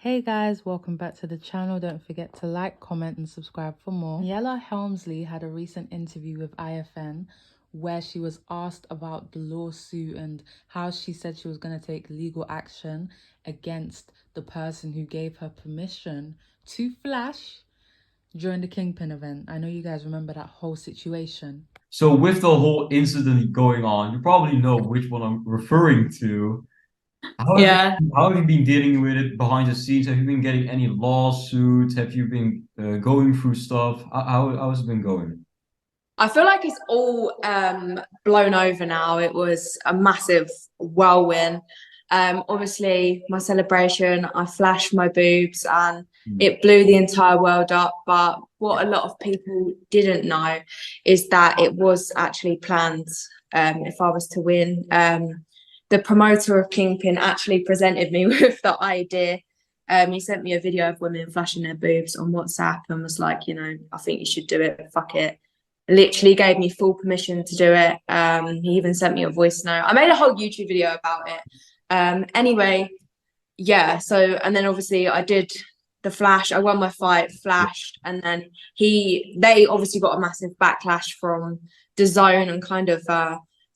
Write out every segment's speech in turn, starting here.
Hey guys, welcome back to the channel. Don't forget to like, comment and subscribe for more. Yella Helmsley had a recent interview with IFN where she was asked about the lawsuit and how she said she was going to take legal action against the person who gave her permission to flash during the Kingpin event. I know you guys remember that whole situation. So with the whole incident going on, you probably know which one I'm referring to. Yeah, How have you been dealing with it behind the scenes? Have you been getting any lawsuits? Have you been going through stuff? How has it been going? I feel like it's all blown over now. It was a massive whirlwind. Obviously, my celebration, I flashed my boobs and Hmm. it blew the entire world up. But what a lot of people didn't know is that it was actually planned if I was to win. The promoter of Kingpin actually presented me with the idea. He sent me a video of women flashing their boobs on WhatsApp and was like, I think you should do it. Fuck it, literally gave me full permission to do it. He even sent me a voice note. I made a whole YouTube video about it. Anyway, yeah. So, and then obviously I did the flash. I won my fight, flashed, and then they obviously got a massive backlash from DAZN and kind of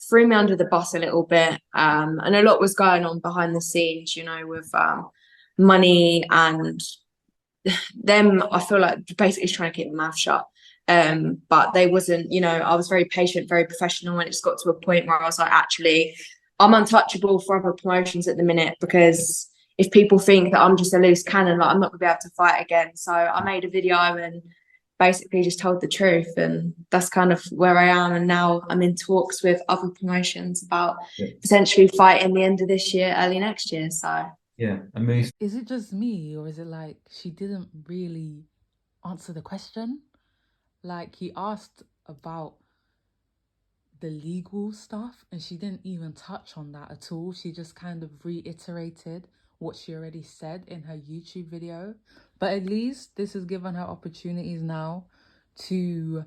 threw me under the bus a little bit. And a lot was going on behind the scenes, with money and them. I feel like basically trying to keep my mouth shut. But they wasn't, I was very patient, very professional, and it's got to a point where I was like, actually, I'm untouchable for other promotions at the minute, because if people think that I'm just a loose cannon, like I'm not gonna be able to fight again. So I made a video and basically just told the truth, and that's kind of where I am. And now I'm in talks with other promotions about Yeah, potentially fighting the end of this year, early next year. So yeah, amazing. Is it just me or is it like she didn't really answer the question? Like he asked about the legal stuff and she didn't even touch on that at all. She just kind of reiterated what she already said in her YouTube video. But at least this has given her opportunities now to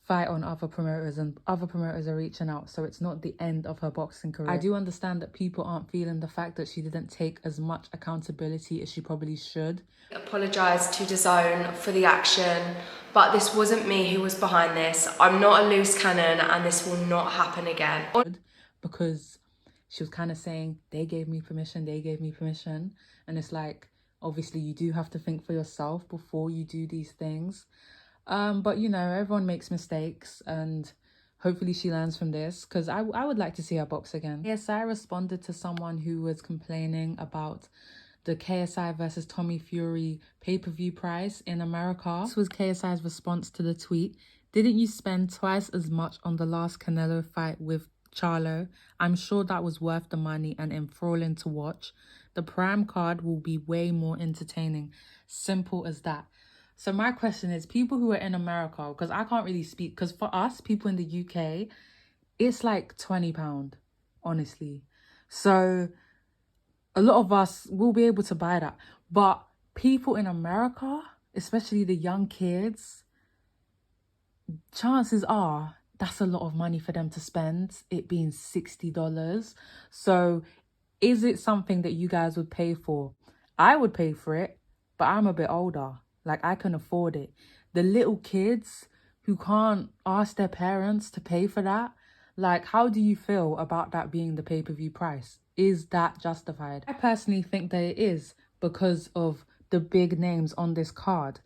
fight on other promoters, and other promoters are reaching out, so it's not the end of her boxing career. I do understand that people aren't feeling the fact that she didn't take as much accountability as she probably should. Apologise to DAZN for the action, but this wasn't me who was behind this. I'm not a loose cannon and this will not happen again. Because she was kind of saying, they gave me permission, they gave me permission. And it's like, obviously you do have to think for yourself before you do these things. But everyone makes mistakes and hopefully she learns from this, because I would like to see her box again. KSI responded to someone who was complaining about the KSI versus Tommy Fury pay-per-view price in America. This was KSI's response to the tweet. Didn't you spend twice as much on the last Canelo fight with Charlo? I'm sure that was worth the money and enthralling to watch. The Prime card will be way more entertaining. Simple as that. So my question is, people who are in America, because I can't really speak, because for us, people in the UK, it's like £20, honestly. So a lot of us will be able to buy that. But people in America, especially the young kids, chances are that's a lot of money for them to spend, it being $60. So is it something that you guys would pay for? I would pay for it, but I'm a bit older. Like, I can afford it. The little kids who can't ask their parents to pay for that, like, how do you feel about that being the pay-per-view price? Is that justified? I personally think that it is, because of the big names on this card.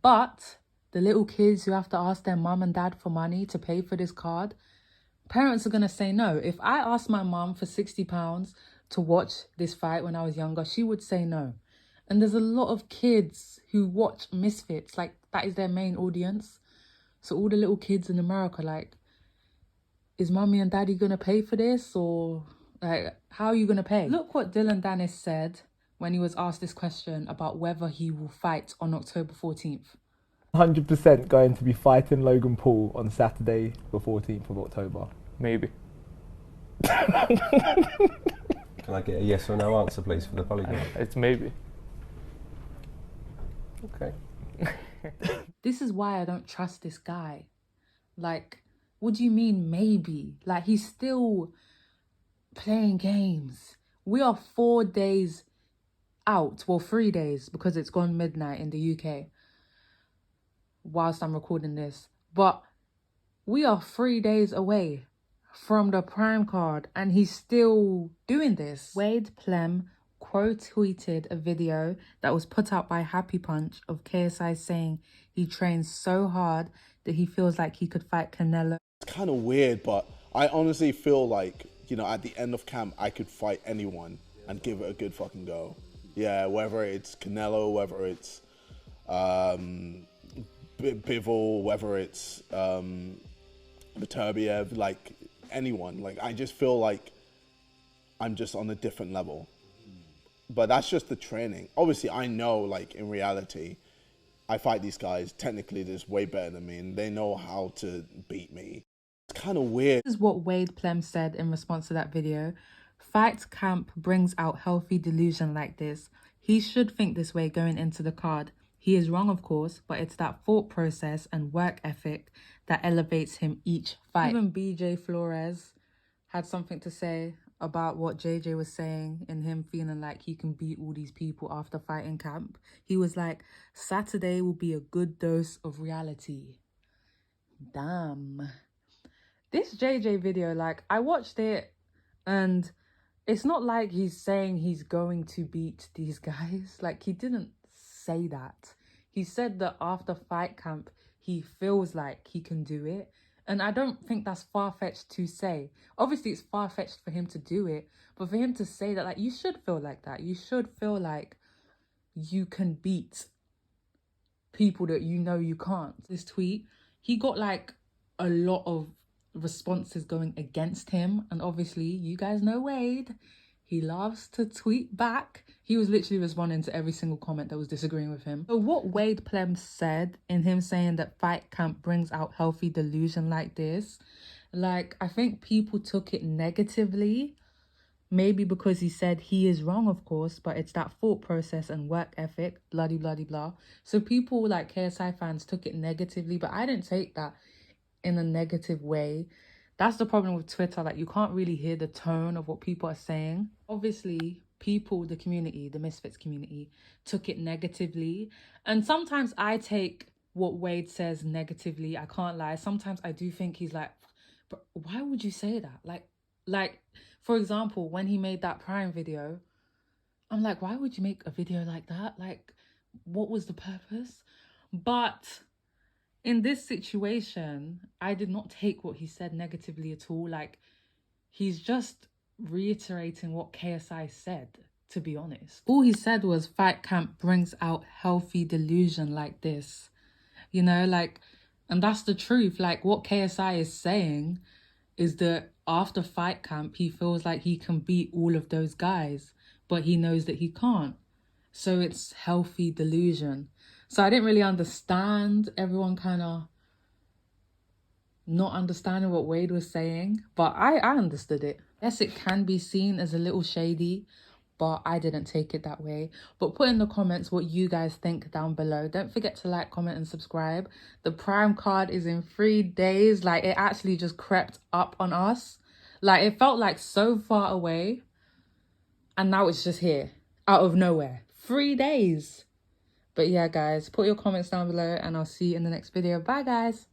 But the little kids who have to ask their mum and dad for money to pay for this card, parents are going to say no. If I asked my mum for £60 to watch this fight when I was younger, she would say no. And there's a lot of kids who watch Misfits, like that is their main audience. So all the little kids in America, like, is mommy and daddy gonna pay for this, or like, how are you gonna pay? Look what Danis said when he was asked this question about whether he will fight on October 14th. 100% going to be fighting Logan Paul on Saturday, the 14th of October. Maybe. Can I get a yes or no answer, please, for the polygon? It's maybe. Okay. This is why I don't trust this guy. Like, what do you mean maybe? Like, he's still playing games. We are 4 days out. Well, 3 days because it's gone midnight in the UK whilst I'm recording this. But we are 3 days away from the Prime card and he's still doing this. Wade Plem quote-tweeted a video that was put out by Happy Punch of KSI saying he trains so hard that he feels like he could fight Canelo. It's kind of weird, but I honestly feel like, you know, at the end of camp, I could fight anyone and give it a good fucking go. Yeah, whether it's Canelo, whether it's Bivol, whether it's Beterbiev, like anyone. Like, I just feel like I'm just on a different level. But that's just the training. Obviously, I know, like, in reality, I fight these guys. Technically, they're way better than me, and they know how to beat me. It's kind of weird. This is what Wade Plem said in response to that video. Fight camp brings out healthy delusion like this. He should think this way going into the card. He is wrong, of course, but it's that thought process and work ethic that elevates him each fight. Even BJ Flores had something to say about what JJ was saying and him feeling like he can beat all these people after fighting camp. He was like, Saturday will be a good dose of reality. Damn. This JJ video, like, I watched it and it's not like he's saying he's going to beat these guys. Like, he didn't say that. He said that after fight camp, he feels like he can do it. And I don't think that's far-fetched to say. Obviously, it's far-fetched for him to do it. But for him to say that, like, you should feel like that. You should feel like you can beat people that you know you can't. This tweet, he got, like, a lot of responses going against him. And obviously, you guys know Wade. He loves to tweet back. He was literally responding to every single comment that was disagreeing with him. So what Wade Plem said in him saying that fight camp brings out healthy delusion like this, like, I think people took it negatively. Maybe because he said he is wrong, of course, but it's that thought process and work ethic, bloody, bloody, blah. So people like KSI fans took it negatively, but I didn't take that in a negative way. That's the problem with Twitter. Like, you can't really hear the tone of what people are saying. Obviously, people, the community, the Misfits community, took it negatively. And sometimes I take what Wade says negatively. I can't lie. Sometimes I do think he's like, but why would you say that? Like, for example, when he made that Prime video, I'm like, why would you make a video like that? Like, what was the purpose? But in this situation, I did not take what he said negatively at all. Like, he's just reiterating what KSI said, to be honest. All he said was fight camp brings out healthy delusion like this. You know, like, and that's the truth. Like, what KSI is saying is that after fight camp, he feels like he can beat all of those guys, but he knows that he can't. So it's healthy delusion. So I didn't really understand everyone kind of not understanding what Wade was saying, but I understood it. Yes, it can be seen as a little shady, but I didn't take it that way. But put in the comments what you guys think down below. Don't forget to like, comment and subscribe. The Prime card is in 3 days. Like, it actually just crept up on us. Like, it felt like so far away, and now it's just here out of nowhere. 3 days. But yeah, guys, put your comments down below and I'll see you in the next video. Bye, guys.